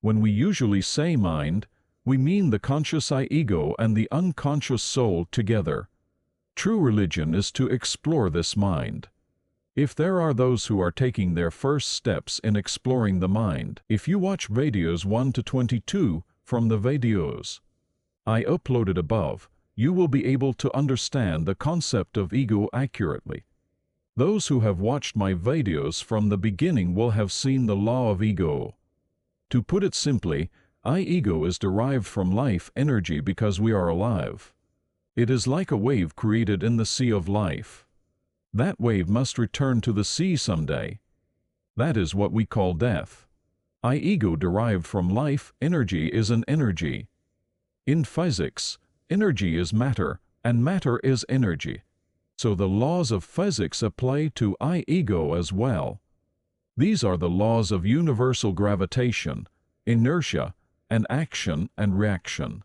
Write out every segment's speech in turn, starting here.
When we usually say mind, we mean the conscious I-ego and the unconscious soul together. True religion is to explore this mind. If there are those who are taking their first steps in exploring the mind, if you watch videos 1 to 22 from the videos I uploaded above, you will be able to understand the concept of ego accurately. Those who have watched my videos from the beginning will have seen the law of ego. To put it simply, I-ego is derived from life energy because we are alive. It is like a wave created in the sea of life. That wave must return to the sea someday. That is what we call death. I-ego derived from life energy is an energy. In physics, energy is matter, and matter is energy. So the laws of physics apply to I-ego as well. These are the laws of universal gravitation, inertia, and action and reaction.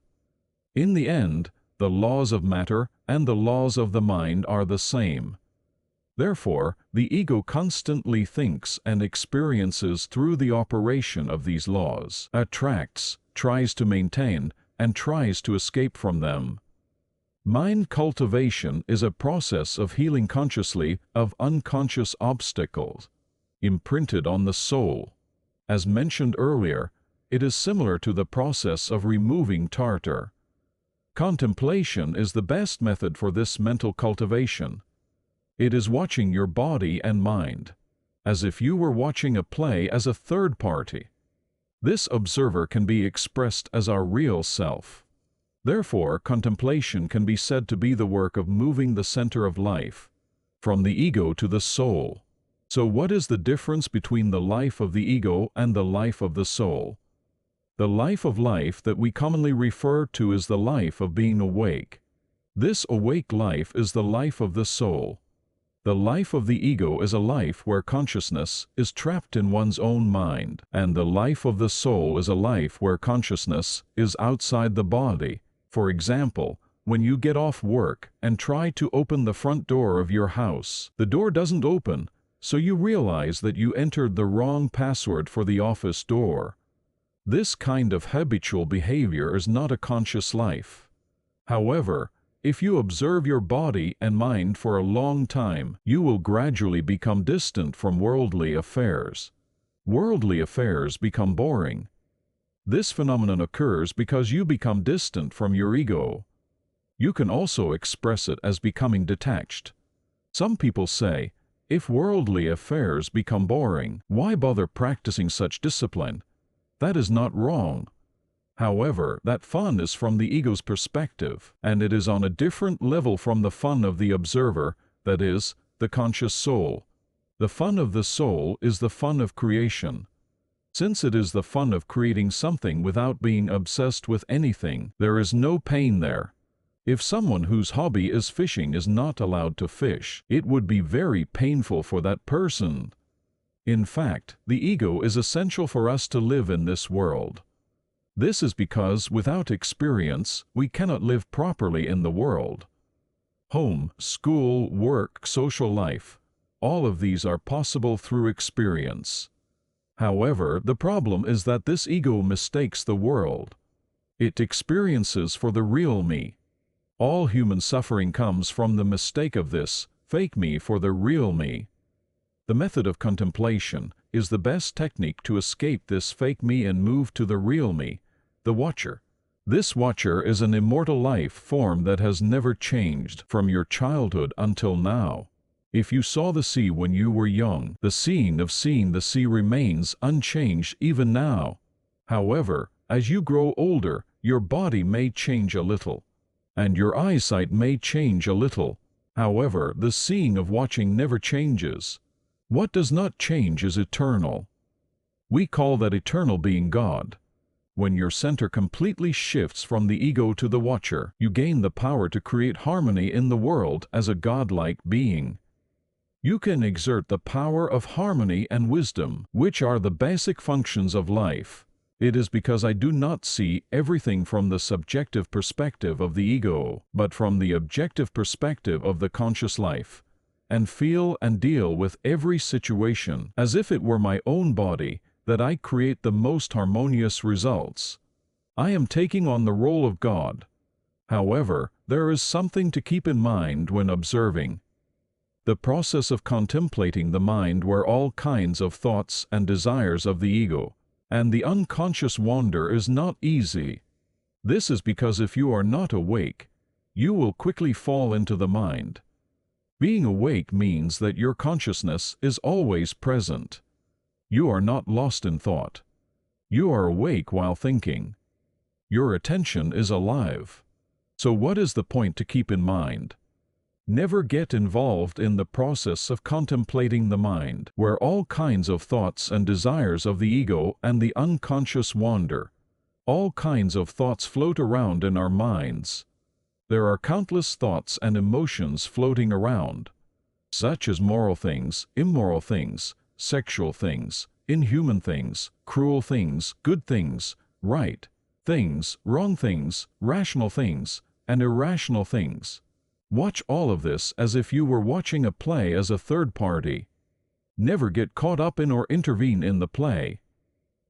In the end, the laws of matter and the laws of the mind are the same. Therefore, the ego constantly thinks and experiences through the operation of these laws, attracts, tries to maintain, and tries to escape from them. Mind cultivation is a process of healing consciously of unconscious obstacles imprinted on the soul. As mentioned earlier, it is similar to the process of removing tartar. Contemplation is the best method for this mental cultivation. It is watching your body and mind, as if you were watching a play as a third party. This observer can be expressed as our real self. Therefore, contemplation can be said to be the work of moving the center of life, from the ego to the soul. So what is the difference between the life of the ego and the life of the soul? The life of life that we commonly refer to is the life of being awake. This awake life is the life of the soul. The life of the ego is a life where consciousness is trapped in one's own mind, and the life of the soul is a life where consciousness is outside the body. For example, when you get off work and try to open the front door of your house, the door doesn't open, so you realize that you entered the wrong password for the office door. This kind of habitual behavior is not a conscious life. However, if you observe your body and mind for a long time, you will gradually become distant from worldly affairs. Worldly affairs become boring. This phenomenon occurs because you become distant from your ego. You can also express it as becoming detached. Some people say, if worldly affairs become boring, why bother practicing such discipline? That is not wrong. However, that fun is from the ego's perspective, and it is on a different level from the fun of the observer, that is, the conscious soul. The fun of the soul is the fun of creation. Since it is the fun of creating something without being obsessed with anything, there is no pain there. If someone whose hobby is fishing is not allowed to fish, it would be very painful for that person. In fact, the ego is essential for us to live in this world. This is because without experience, we cannot live properly in the world. Home, school, work, social life, all of these are possible through experience. However, the problem is that this ego mistakes the world. It experiences for the real me. All human suffering comes from the mistake of this fake me for the real me. The method of contemplation is the best technique to escape this fake me and move to the real me, the watcher. This watcher is an immortal life form that has never changed from your childhood until now. If you saw the sea when you were young, the seeing of seeing the sea remains unchanged even now. However, as you grow older, your body may change a little, and your eyesight may change a little. However, the seeing of watching never changes. What does not change is eternal. We call that eternal being God. When your center completely shifts from the ego to the watcher, you gain the power to create harmony in the world as a godlike being. You can exert the power of harmony and wisdom, which are the basic functions of life. It is because I do not see everything from the subjective perspective of the ego, but from the objective perspective of the conscious life, and feel and deal with every situation as if it were my own body, that I create the most harmonious results. I am taking on the role of God. However, there is something to keep in mind when observing the process of contemplating the mind, where all kinds of thoughts and desires of the ego and the unconscious wander, is not easy. This is because if you are not awake, you will quickly fall into the mind. Being awake means that your consciousness is always present. You are not lost in thought. You are awake while thinking. Your attention is alive. So what is the point to keep in mind? Never get involved in the process of contemplating the mind, where all kinds of thoughts and desires of the ego and the unconscious wander. All kinds of thoughts float around in our minds. There are countless thoughts and emotions floating around, such as moral things, immoral things, sexual things, inhuman things, cruel things, good things, right things, wrong things, rational things, and irrational things. Watch all of this as if you were watching a play as a third party. Never get caught up in or intervene in the play.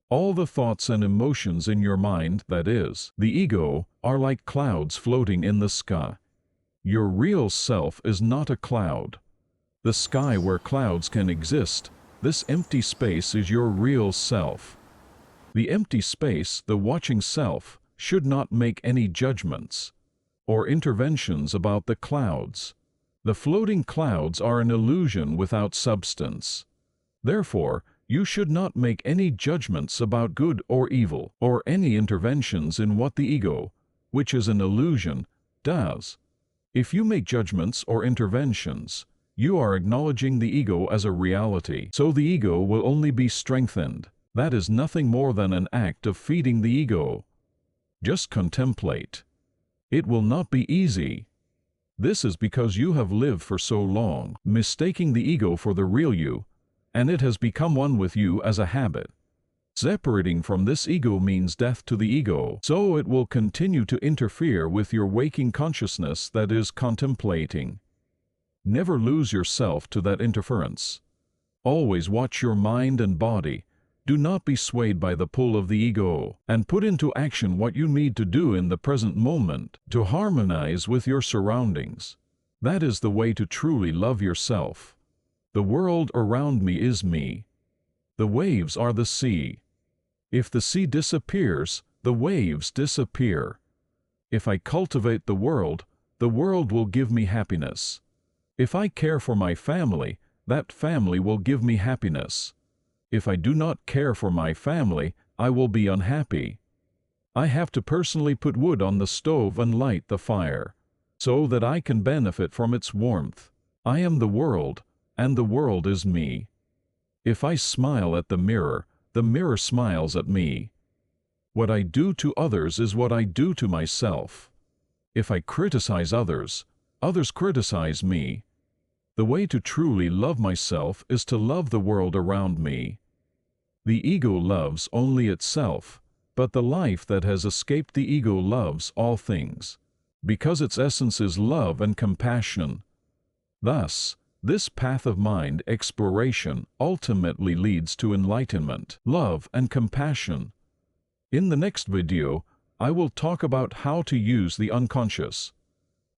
All the thoughts and emotions in your mind, that is, the ego, are like clouds floating in the sky. Your real self is not a cloud. The sky where clouds can exist, this empty space, is your real self. The empty space, the watching self, should not make any judgments or interventions about the clouds. The floating clouds are an illusion without substance. Therefore, you should not make any judgments about good or evil, or any interventions in what the ego, which is an illusion, does. If you make judgments or interventions, you are acknowledging the ego as a reality, so the ego will only be strengthened. That is nothing more than an act of feeding the ego. Just contemplate. It will not be easy. This is because you have lived for so long, mistaking the ego for the real you, and it has become one with you as a habit. Separating from this ego means death to the ego, so it will continue to interfere with your waking consciousness, that is, contemplating. Never lose yourself to that interference. Always watch your mind and body. Do not be swayed by the pull of the ego, and put into action what you need to do in the present moment to harmonize with your surroundings. That is the way to truly love yourself. The world around me is me. The waves are the sea. If the sea disappears, the waves disappear. If I cultivate the world will give me happiness. If I care for my family, that family will give me happiness. If I do not care for my family, I will be unhappy. I have to personally put wood on the stove and light the fire, so that I can benefit from its warmth. I am the world, and the world is me. If I smile at the mirror smiles at me. What I do to others is what I do to myself. If I criticize others, others criticize me. The way to truly love myself is to love the world around me. The ego loves only itself, but the life that has escaped the ego loves all things, because its essence is love and compassion. Thus, this path of mind exploration ultimately leads to enlightenment, love, and compassion. In the next video, I will talk about how to use the unconscious